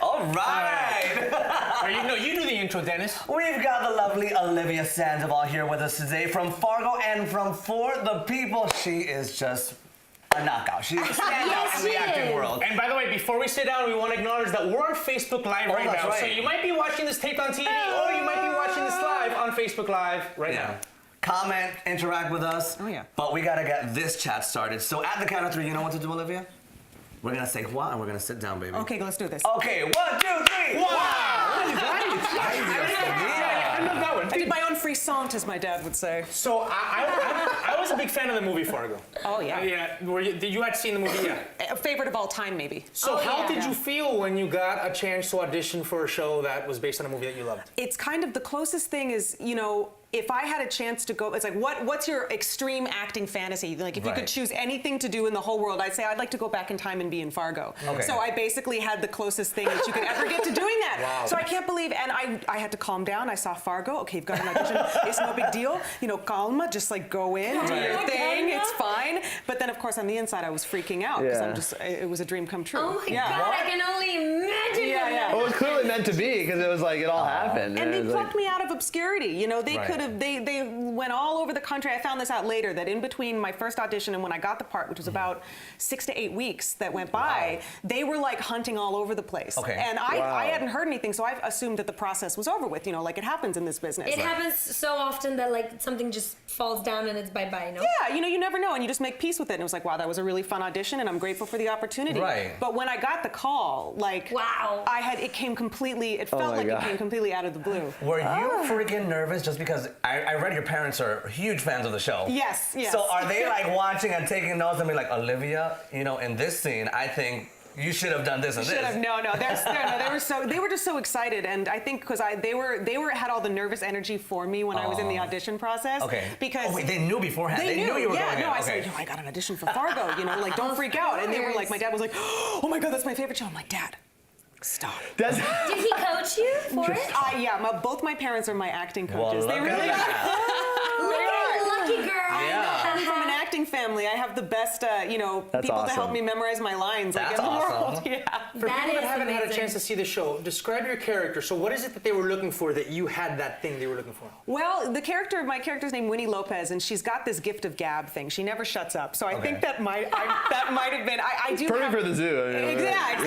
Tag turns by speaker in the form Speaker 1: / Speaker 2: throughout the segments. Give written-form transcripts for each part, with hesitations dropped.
Speaker 1: All right.
Speaker 2: You do the intro, Dennis.
Speaker 1: We've got the lovely Olivia Sandoval here with us today from Fargo and from For the People. She is just a knockout. She's a standout in the acting world.
Speaker 2: And by the way, before we sit down, we want to acknowledge that we're on Facebook Live right now.
Speaker 1: Right.
Speaker 2: So you might be watching this taped on TV, or you might be watching this live on Facebook Live right now.
Speaker 1: Comment, interact with us.
Speaker 3: Oh, yeah.
Speaker 1: But we gotta get this chat started. So at the count of 3, you know what to do, Olivia? We're gonna say what, and we're gonna sit down, baby.
Speaker 3: Okay, let's do this.
Speaker 1: Okay, 1, 2, 3.
Speaker 2: Wow!
Speaker 3: I love that one. I did my own frisante, as my dad would say.
Speaker 2: So I was a big fan of the movie Fargo.
Speaker 3: Oh, yeah.
Speaker 2: Did you had seen the movie? Yeah.
Speaker 3: A favorite of all time, maybe.
Speaker 2: So how did you feel when you got a chance to audition for a show that was based on a movie that you loved?
Speaker 3: It's kind of the closest thing is, if I had a chance to go, it's like, what's your extreme acting fantasy? Like, if you could choose anything to do in the whole world, I'd say I'd like to go back in time and be in Fargo.
Speaker 1: Okay.
Speaker 3: So I basically had the closest thing that you could ever get to doing that.
Speaker 2: Wow.
Speaker 3: So I can't believe, and I had to calm down. I saw Fargo. Okay, you've got an audition. It's no big deal. Calma, just like go in, do your thing. It's fine. But then, of course, on the inside, I was freaking out because it was a dream come true.
Speaker 4: Oh my God, I can only imagine.
Speaker 3: Yeah.
Speaker 5: Well, it was clearly meant to be because it was like it all happened.
Speaker 3: And they plucked me out of obscurity. They could have, they went all over the country. I found this out later, that in between my first audition and when I got the part, which was about 6 to 8 weeks that went by, they were like hunting all over the place.
Speaker 1: Okay.
Speaker 3: And I hadn't heard anything, so I assumed that the process was over with, like it happens in this business.
Speaker 4: It happens so often that like something just falls down and it's bye-bye,
Speaker 3: Yeah, you never know, and you just make peace with it. And it was like, wow, that was a really fun audition, and I'm grateful for the opportunity.
Speaker 1: Right.
Speaker 3: But when I got the call, like,
Speaker 4: wow,
Speaker 3: it came completely, it felt like it came completely out of the blue.
Speaker 1: Were you freaking nervous just because I read your parents are huge fans of the show?
Speaker 3: Yes.
Speaker 1: So are they like watching and taking notes and be like, Olivia, in this scene, I think you should have done this and this.
Speaker 3: No, they were just so excited, and I think because they had all the nervous energy for me when I was in the audition process.
Speaker 1: Okay.
Speaker 3: Because
Speaker 1: they knew beforehand. They knew you were going in.
Speaker 3: I said, I got an audition for Fargo. Like don't freak out. And they were like, my dad was like, oh my God, that's my favorite show. I'm like, Dad, stop.
Speaker 4: Did he coach you for it?
Speaker 3: Yeah, both my parents are my acting coaches.
Speaker 1: Well,
Speaker 3: they really
Speaker 4: lucky girl.
Speaker 1: Yeah.
Speaker 3: From an acting family, I have the best, people to help me memorize my lines in the world. Yeah.
Speaker 2: For people that haven't had a chance to see the show, describe your character. So what is it that they were looking for that you had that thing they were looking for?
Speaker 3: Well, my character's named Winnie Lopez, and she's got this gift of gab thing. She never shuts up. So I think that might have been. I do.
Speaker 5: Perfect for the zoo.
Speaker 3: Exactly.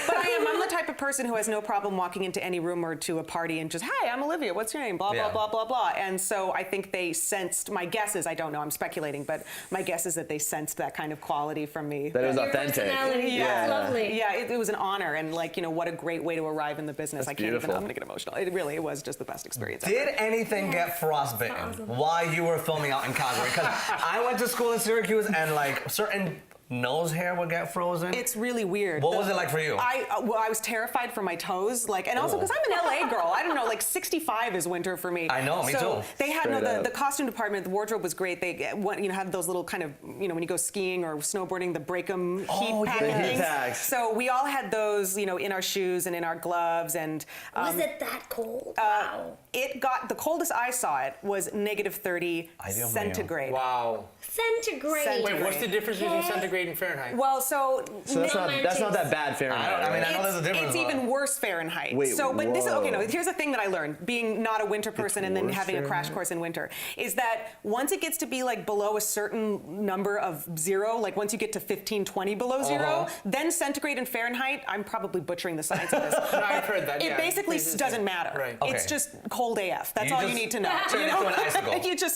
Speaker 3: But I'm the type of person who has no problem walking into any room or to a party and just, hi, I'm Olivia. What's your name? Blah blah blah blah blah. And so I think they sensed. My guess is, I don't know. I'm speculating, but my guess is that they sensed that kind of quality from me.
Speaker 5: That it was authentic.
Speaker 4: Yeah, lovely.
Speaker 3: Yeah, it was an honor, and what a great way to arrive in the business.
Speaker 5: That's
Speaker 3: I'm
Speaker 5: beautiful.
Speaker 3: gonna get emotional. It was just the best experience.
Speaker 1: Did anything get frostbitten while you were filming out in Calgary? Because I went to school in Syracuse, and like certain nose hair would get frozen.
Speaker 3: It's really weird.
Speaker 1: What was it like for you?
Speaker 3: I was terrified for my toes, and also because I'm an LA girl. I don't know, 65 is winter for me.
Speaker 1: I know, me
Speaker 3: so
Speaker 1: too.
Speaker 3: They had the costume department, the wardrobe was great. They had those little kind of, when you go skiing or snowboarding, the break 'em heat pack things. So we all had those, in our shoes and in our gloves. And
Speaker 4: was it that cold? Wow.
Speaker 3: The coldest I saw it was -30 centigrade.
Speaker 2: Wow.
Speaker 4: Centigrade.
Speaker 2: Wait, what's the difference between centigrade and Fahrenheit?
Speaker 3: Well,
Speaker 5: so that's not that bad Fahrenheit.
Speaker 1: I know there's a difference.
Speaker 3: It's even worse Fahrenheit.
Speaker 5: Wait,
Speaker 3: but this is okay. No, here's the thing that I learned, being not a winter person and then having a crash course in winter, is that once it gets to be below a certain number of zero, once you get to 15, 20 below zero, then centigrade and Fahrenheit. I'm probably butchering the science of this.
Speaker 2: No, I've heard that.
Speaker 3: It basically doesn't matter.
Speaker 2: Right.
Speaker 3: It's just cold AF. That's all you need to know.
Speaker 1: Turn it into an icicle.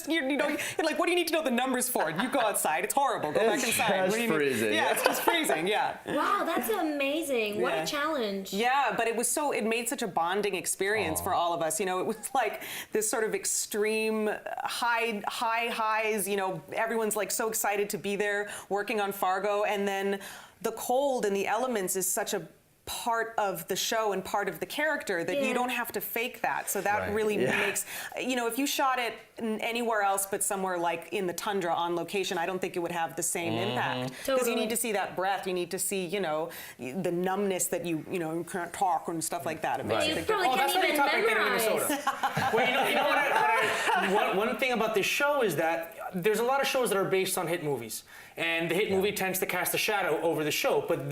Speaker 3: You're like, what do you need to know the numbers for? You go outside. It's horrible. Go back inside.
Speaker 5: It's freezing.
Speaker 3: Yeah, it's just freezing. Yeah.
Speaker 4: Wow, that's amazing. What a challenge.
Speaker 3: Yeah, but it made such a bonding experience for all of us. It was like this sort of extreme highs. Everyone's so excited to be there working on Fargo, and then the cold and the elements is such a part of the show and part of the character that you don't have to fake that. So that really makes, if you shot it anywhere else but somewhere like in the tundra on location, I don't think it would have the same impact. Because you need to see that breath, you need to see, the numbness that you can't talk and stuff like that. It makes
Speaker 4: You
Speaker 3: a big
Speaker 4: probably
Speaker 3: difference.
Speaker 4: can't even
Speaker 2: tough right there in
Speaker 4: memorize.
Speaker 2: Minnesota. Well, you know what one thing about this show is that there's a lot of shows that are based on hit movies. And the hit movie tends to cast a shadow over the show. But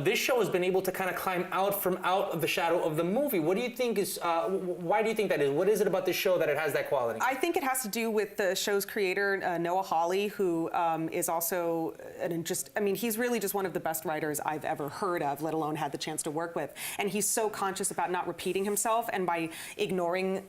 Speaker 2: this show has been able to kind of climb out of the shadow of the movie. What do you think is? Why do you think that is? What is it about this show that it has that quality?
Speaker 3: I think it has to do with the show's creator, Noah Hawley, who is also he's really just one of the best writers I've ever heard of, let alone had the chance to work with. And he's so conscious about not repeating himself, and by ignoring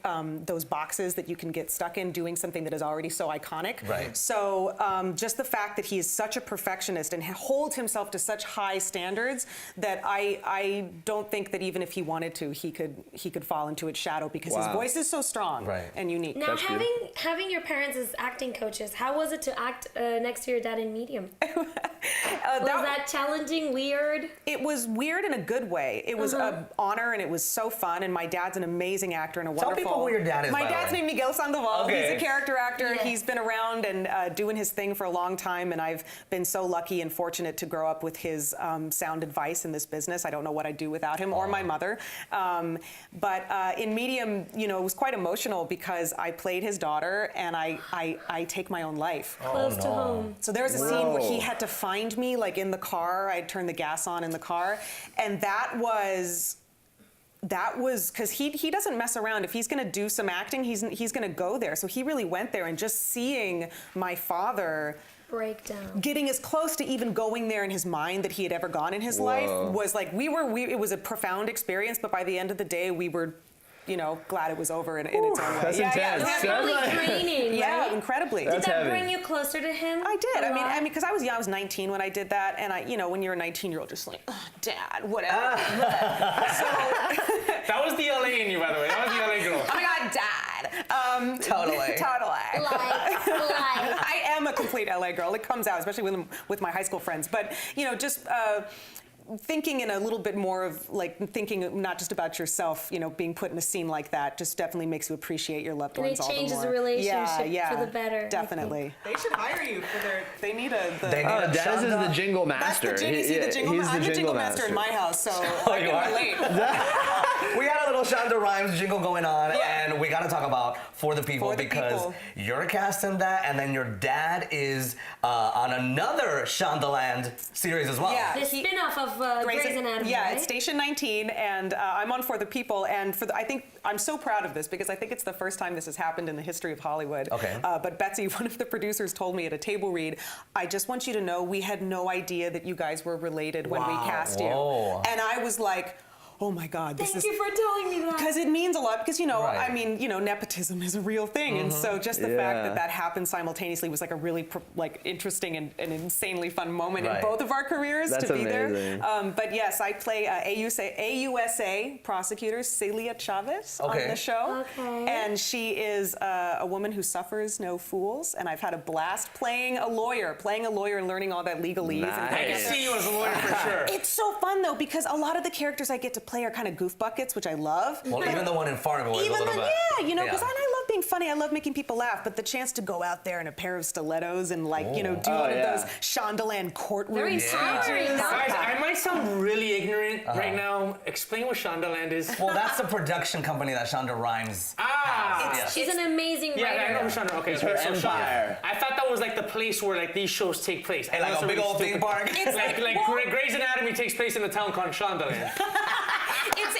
Speaker 3: those boxes that you can get stuck in, doing something that is already so iconic.
Speaker 1: Right.
Speaker 3: So just the fact that he is such a perfectionist and holds himself to such high standards that I don't think that even if he wanted to, he could fall into its shadow, because his voice is so strong and unique.
Speaker 4: Now, having your parents as acting coaches, how was it to act next to your dad in Medium? Was that challenging, weird?
Speaker 3: It was weird in a good way. It was an honor, and it was so fun. And my dad's an amazing actor and a wonderful.
Speaker 1: Tell people who your dad is.
Speaker 3: My
Speaker 1: by
Speaker 3: dad's
Speaker 1: the way.
Speaker 3: named Miguel Sandoval.
Speaker 1: Okay.
Speaker 3: He's a character actor.
Speaker 4: Yeah.
Speaker 3: He's been around and doing his thing for a long time. And I've been so lucky and fortunate to grow up with his sound advice in this business. I don't know what I'd do without him or my mother. But in Medium, it was quite emotional because I played his daughter, and I take my own life.
Speaker 4: Close to home.
Speaker 3: So there was a scene where he had to find me, like in the car. I'd turn the gas on in the car, and that was because he doesn't mess around. If he's going to do some acting, he's going to go there. So he really went there, and just seeing my father
Speaker 4: Breakdown.
Speaker 3: getting as close to even going there in his mind that he had ever gone in his life was like it was a profound experience. But by the end of the day, we were glad it was over in its own way.
Speaker 5: That's intense.
Speaker 4: That's probably draining,
Speaker 3: Yeah,
Speaker 4: right?
Speaker 3: incredibly.
Speaker 4: Did that
Speaker 5: heavy.
Speaker 4: bring you closer to him?
Speaker 3: I did.
Speaker 4: A
Speaker 3: I
Speaker 4: lot?
Speaker 3: mean, because I was young. I was 19 when I did that, and when you're a 19-year-old, just like, Dad, whatever.
Speaker 2: That was the LA in you, by the way. That was the LA girl.
Speaker 3: Oh my God, Dad.
Speaker 1: Totally.
Speaker 3: Totally.
Speaker 4: Like.
Speaker 3: I am a complete LA girl. It comes out, especially with my high school friends. But just thinking in a little bit more of thinking not just about yourself, being put in a scene like that just definitely makes you appreciate your loved
Speaker 4: And
Speaker 3: ones
Speaker 4: it
Speaker 3: all the more.
Speaker 4: changes the relationship
Speaker 3: yeah,
Speaker 4: for the better, I think.
Speaker 3: Definitely. They should hire you for their. They need a.
Speaker 5: Dennis is the jingle master.
Speaker 3: That's the jingle.
Speaker 5: He's
Speaker 3: I'm
Speaker 5: the
Speaker 3: the jingle master in my house, so I
Speaker 1: you
Speaker 3: can
Speaker 1: are?
Speaker 3: relate.
Speaker 1: We had a little Shonda Rhimes jingle going on, and we got to talk about For the People,
Speaker 3: For the
Speaker 1: because
Speaker 3: People.
Speaker 1: you're cast in that, and then your dad is on another Shondaland series as well.
Speaker 3: Yeah.
Speaker 4: The spin-off of Grey's Anatomy,
Speaker 3: Yeah,
Speaker 4: right?
Speaker 3: it's Station 19, and I'm on For the People, and I think I'm so proud of this because I think it's the first time this has happened in the history of Hollywood.
Speaker 1: Okay.
Speaker 3: But Betsy, one of the producers, told me at a table read, I just want you to know we had no idea that you guys were related when we
Speaker 1: Wow.
Speaker 3: cast
Speaker 1: Whoa.
Speaker 3: you. And I was like, oh my God, this
Speaker 4: Thank
Speaker 3: is...
Speaker 4: you for telling me that.
Speaker 3: Because it means a lot. Because
Speaker 1: Right.
Speaker 3: I mean, nepotism is a real thing, and so just the fact that that happened simultaneously was like a really interesting and insanely fun moment
Speaker 1: Right.
Speaker 3: in both of our careers
Speaker 5: That's
Speaker 3: to be
Speaker 5: amazing.
Speaker 3: there. But yes, I play AUSA prosecutor Celia Chavez on
Speaker 1: Okay.
Speaker 3: the show,
Speaker 4: Okay.
Speaker 3: and she is a woman who suffers no fools. And I've had a blast playing a lawyer and learning all that legalese.
Speaker 5: Nice.
Speaker 3: And
Speaker 2: I can see you as a lawyer for sure.
Speaker 3: it's so fun though because a lot of the characters I get to play are kind of goof buckets, which I love.
Speaker 1: Well, even the one in Fargo is a
Speaker 3: Even
Speaker 1: little
Speaker 3: the,
Speaker 1: bit.
Speaker 3: because I love being funny. I love making people laugh. But the chance to go out there in a pair of stilettos and do one of those Shondaland courtroom
Speaker 4: Very empowering,
Speaker 3: speeches.
Speaker 4: huh?
Speaker 2: Guys, I might sound really ignorant right now. Explain what Shondaland is.
Speaker 1: Well, that's the production company that Shonda Rhimes has. Yeah.
Speaker 4: She's an amazing
Speaker 2: Yeah, I know
Speaker 4: writer.
Speaker 2: who Shonda. Okay,
Speaker 5: her
Speaker 2: so
Speaker 5: empire.
Speaker 2: I thought that was like the place where these shows take place.
Speaker 1: Hey, like a big old theme park.
Speaker 2: Grey's Anatomy takes place in a town called Shondaland.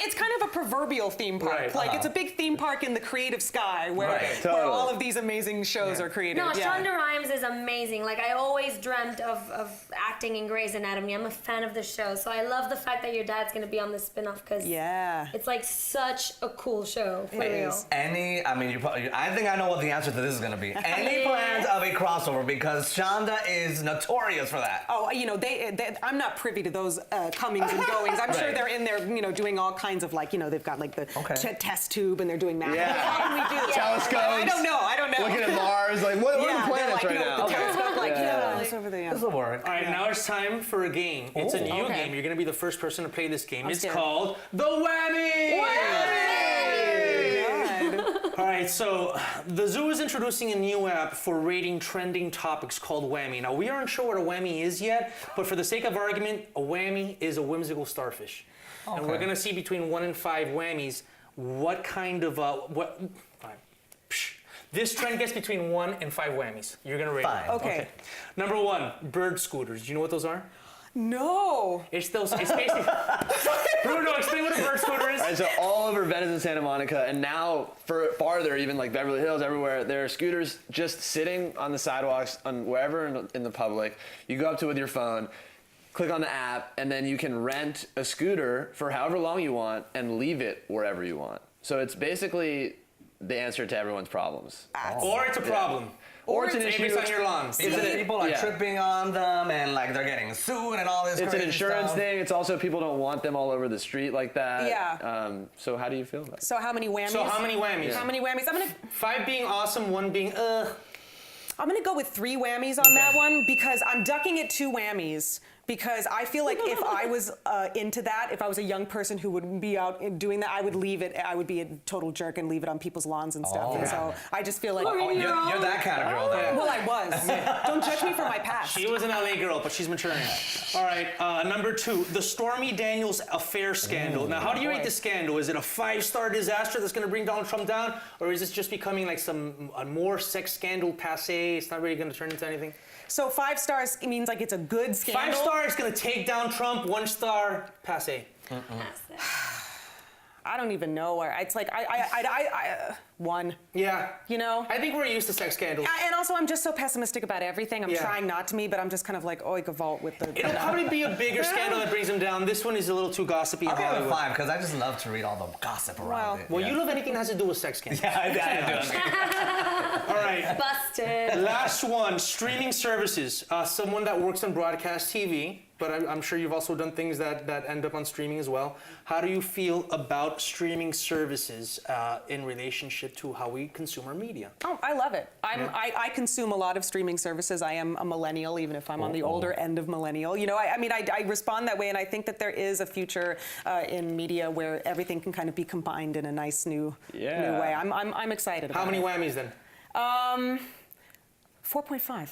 Speaker 3: It's kind of a proverbial theme park.
Speaker 2: Right.
Speaker 3: It's a big theme park in the creative sky where,
Speaker 1: Right.
Speaker 3: where
Speaker 5: Totally.
Speaker 3: all of these amazing shows are created.
Speaker 4: No,
Speaker 3: yeah.
Speaker 4: Shonda Rhimes is amazing. I always dreamt of acting in Grey's Anatomy. I'm a fan of the show, so I love the fact that your dad's gonna be on the spin-off because it's such a cool show for real.
Speaker 3: is.
Speaker 1: I think I know what the answer to this is going to be. Any plans of a crossover? Because Shonda is notorious for that.
Speaker 3: Oh, I'm not privy to those comings and goings. I'm sure they're in there, doing all kinds of they've got the test tube and they're doing math.
Speaker 5: Yeah.
Speaker 3: How do we do this?
Speaker 5: Telescopes.
Speaker 3: I don't know.
Speaker 5: Looking at Mars, what are the planets
Speaker 3: they're
Speaker 5: right now?
Speaker 3: with the telescope, over there.
Speaker 1: This will work.
Speaker 2: All right, now it's time for a game. It's a new game. You're going to be the first person to play this game. It's called The Whammy! All right, so the zoo is introducing a new app for rating trending topics called Whammy. Now, we aren't sure what a whammy is yet, but for the sake of argument, a whammy is a whimsical starfish. Okay. And we're going to see between 1 and 5 whammies what kind of, This trend gets between 1 and 5 whammies. You're going to rate it.
Speaker 3: Okay.
Speaker 2: Number 1, bird scooters. Do you know what those are?
Speaker 3: No.
Speaker 2: It's basically. Bruno, explain what a bird scooter is.
Speaker 5: All right, so all over Venice and Santa Monica, and now for farther, even like Beverly Hills, everywhere, there are scooters just sitting on the sidewalks, on wherever in the public. You go up to it with your phone, click on the app, and then you can rent a scooter for however long you want and leave it wherever you want. So it's basically the answer to everyone's problems.
Speaker 2: Or it's a problem.
Speaker 5: Or it's an issue.
Speaker 2: Maybe it's on your lawn.
Speaker 1: People are tripping on them and like they're getting sued and all this.
Speaker 5: It's an insurance
Speaker 1: stuff.
Speaker 5: thing. It's also people don't want them all over the street like that.
Speaker 3: Yeah.
Speaker 5: So how do you feel about it?
Speaker 3: So how many whammies?
Speaker 2: So how many whammies?
Speaker 3: How many whammies?
Speaker 2: 5 being awesome, 1 being
Speaker 3: I'm gonna go with 3 whammies on that one because I'm ducking at 2 whammies because I feel like if I was into that, if I was a young person who would be out doing that, I would leave it. I would be a total jerk and leave it on people's lawns and stuff. And so I just feel like
Speaker 1: You're that kind of girl, then.
Speaker 3: well, I was. Don't judge me for my past.
Speaker 2: She was an LA girl, but she's maturing. All right, number 2, the Stormy Daniels affair scandal. Now, how do you rate this scandal? Is it a 5-star disaster that's going to bring Donald Trump down, or is this just becoming like a more sex scandal passé? It's not really going to turn into anything.
Speaker 3: So 5 stars means like it's a good scandal.
Speaker 2: 5 stars going to take down Trump. 1 star passé.
Speaker 3: I don't even know where. It's like I 1.
Speaker 2: Yeah.
Speaker 3: You know.
Speaker 2: I think we're used to sex scandals.
Speaker 3: And also, I'm just so pessimistic about everything. I'm
Speaker 2: Yeah.
Speaker 3: trying not to be, but I'm just kind of like gavolt with the.
Speaker 2: It'll probably be a bigger scandal that brings him down. This one is a little too gossipy.
Speaker 1: I'll give it a 5 because I just love to read all the gossip around it.
Speaker 2: Well, you love anything that has to do with sex scandals.
Speaker 1: Yeah, I do.
Speaker 2: All right.
Speaker 4: Busted.
Speaker 2: Last one, streaming services. Someone that works on broadcast TV, but I'm sure you've also done things that end up on streaming as well. How do you feel about streaming services in relationship to how we consume our media?
Speaker 3: Oh, I love it. I consume a lot of streaming services. I am a millennial, even if I'm on the older end of millennial. You know, I respond that way, and I think that there is a future in media where everything can kind of be combined in a nice new way. I'm excited about it.
Speaker 2: How many whammies then?
Speaker 3: 4.5.
Speaker 2: 4.5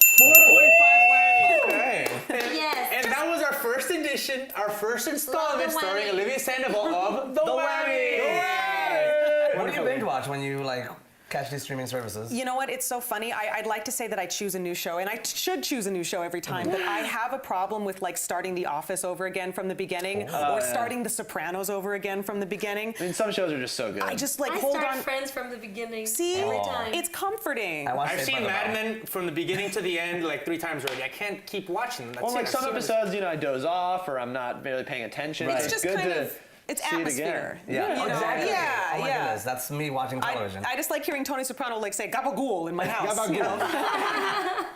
Speaker 2: whammies.
Speaker 1: Okay.
Speaker 4: Yes.
Speaker 2: And that was our first edition, our first installment
Speaker 4: Love the
Speaker 2: starring
Speaker 4: whammy.
Speaker 2: Olivia Sandoval of The Whammy.
Speaker 1: What do you binge watch when you like catch these streaming services?
Speaker 3: You know what? It's so funny. I'd like to say that I choose a new show, and I should choose a new show every time, but I have a problem with like starting The Office over again from the beginning or starting The Sopranos over again from the beginning.
Speaker 5: I mean, some shows are just so good.
Speaker 3: I just like
Speaker 4: I
Speaker 3: hold
Speaker 4: start
Speaker 3: on.
Speaker 4: Friends from the beginning.
Speaker 3: See,
Speaker 4: every time.
Speaker 3: it's comforting.
Speaker 2: I've seen Mad Men from the beginning to the end like 3 times already. I can't keep watching them. That's
Speaker 5: Well,
Speaker 2: it.
Speaker 5: like
Speaker 2: I've
Speaker 5: some
Speaker 2: seen it.
Speaker 5: episodes, I doze off or I'm not really paying attention.
Speaker 3: It's
Speaker 5: So
Speaker 3: just
Speaker 5: good
Speaker 3: kind
Speaker 5: to
Speaker 3: of. It's
Speaker 5: see it
Speaker 3: atmosphere.
Speaker 5: again.
Speaker 1: Yeah,
Speaker 3: You know?
Speaker 1: exactly.
Speaker 3: Yeah,
Speaker 1: Oh my
Speaker 3: yeah.
Speaker 1: goodness, that's me watching television.
Speaker 3: I just like hearing Tony Soprano like say gabagool in my house.
Speaker 5: Gabagool.
Speaker 3: You know?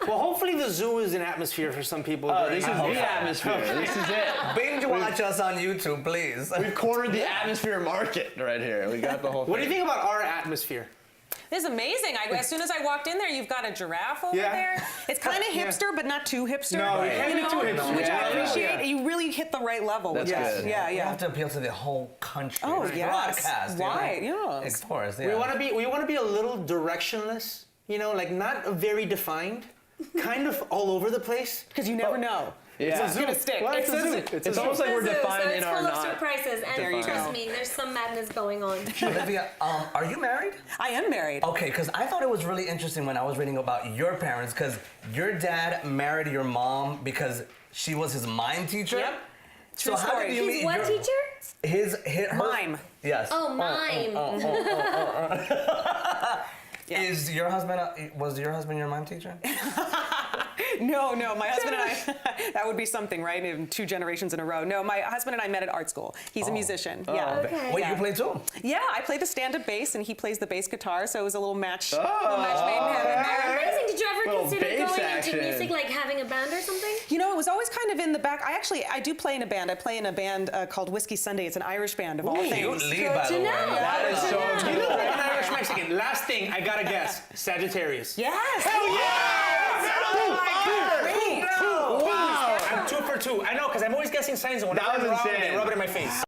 Speaker 2: Well, hopefully the zoo is an atmosphere for some people.
Speaker 5: Oh,
Speaker 2: during
Speaker 5: this is
Speaker 2: the
Speaker 5: the atmosphere. This is it.
Speaker 1: Binge watch us on YouTube, please.
Speaker 5: We've cornered the atmosphere market right here. We got the whole thing.
Speaker 2: What do you think about our atmosphere?
Speaker 3: This is amazing. As soon as I walked in there, you've got a giraffe over there. It's kind of hipster, but not too hipster.
Speaker 2: No, it can't be too hipster.
Speaker 3: Which I
Speaker 2: Yeah.
Speaker 3: appreciate. You really hit the right level.
Speaker 5: That's
Speaker 3: which is-
Speaker 5: good.
Speaker 3: Yeah,
Speaker 1: You
Speaker 3: yeah.
Speaker 1: have to appeal to the whole country.
Speaker 3: Oh,
Speaker 1: Right?
Speaker 3: yes.
Speaker 1: Broadcast.
Speaker 3: Right,
Speaker 1: You know?
Speaker 3: yes.
Speaker 1: Of course, yeah.
Speaker 2: We want to be a little directionless, you know, like not very defined, kind of all over the place.
Speaker 3: Because you never know.
Speaker 5: Yeah.
Speaker 3: It's gonna stick.
Speaker 2: Well,
Speaker 3: It's a zoo.
Speaker 5: It's almost like we're
Speaker 4: Zoo,
Speaker 5: defined
Speaker 4: so
Speaker 5: in
Speaker 4: it's
Speaker 5: our
Speaker 4: full of
Speaker 5: not.
Speaker 4: surprises, and trust
Speaker 3: go.
Speaker 4: me, there's some madness going on.
Speaker 1: Olivia, are you married?
Speaker 3: I am married.
Speaker 1: Okay, because I thought it was really interesting when I was reading about your parents, because your dad married your mom because she was his mime teacher.
Speaker 3: Yep.
Speaker 1: So
Speaker 3: True
Speaker 1: how
Speaker 3: story.
Speaker 1: did you
Speaker 4: He's
Speaker 1: meet
Speaker 4: what
Speaker 1: your,
Speaker 4: teacher?
Speaker 1: her,
Speaker 3: Mime.
Speaker 1: Yes.
Speaker 4: Oh, mime.
Speaker 1: Is your husband? Was your husband your mime teacher?
Speaker 3: No, my husband and I, that would be something, right? In 2 generations in a row. No, my husband and I met at art school. He's a musician. Yeah.
Speaker 4: Okay.
Speaker 1: Wait,
Speaker 3: Yeah.
Speaker 1: you play too?
Speaker 3: Yeah, I play the stand-up bass and he plays the bass guitar, so it was a little match, a little match made in heaven there.
Speaker 4: Amazing. Did you ever
Speaker 5: Little
Speaker 4: consider
Speaker 5: bass
Speaker 4: going
Speaker 5: action.
Speaker 4: into music, like having a band or something?
Speaker 3: You know, it was always kind of in the back. I do play in a band. I play in a band called Whiskey Sunday. It's an Irish band of all
Speaker 1: Cute
Speaker 3: things.
Speaker 1: lead, by the
Speaker 4: to
Speaker 1: way.
Speaker 4: know.
Speaker 5: That is so
Speaker 2: You look
Speaker 5: cool.
Speaker 2: like an Irish Mexican. Last thing, I gotta guess. Sagittarius.
Speaker 3: Yes.
Speaker 2: Hell yeah! I'm 2 for 2. I know, because I'm always guessing signs, and when
Speaker 5: That
Speaker 2: I'm
Speaker 5: was
Speaker 2: wrong,
Speaker 5: insane.
Speaker 2: they rub it in my face.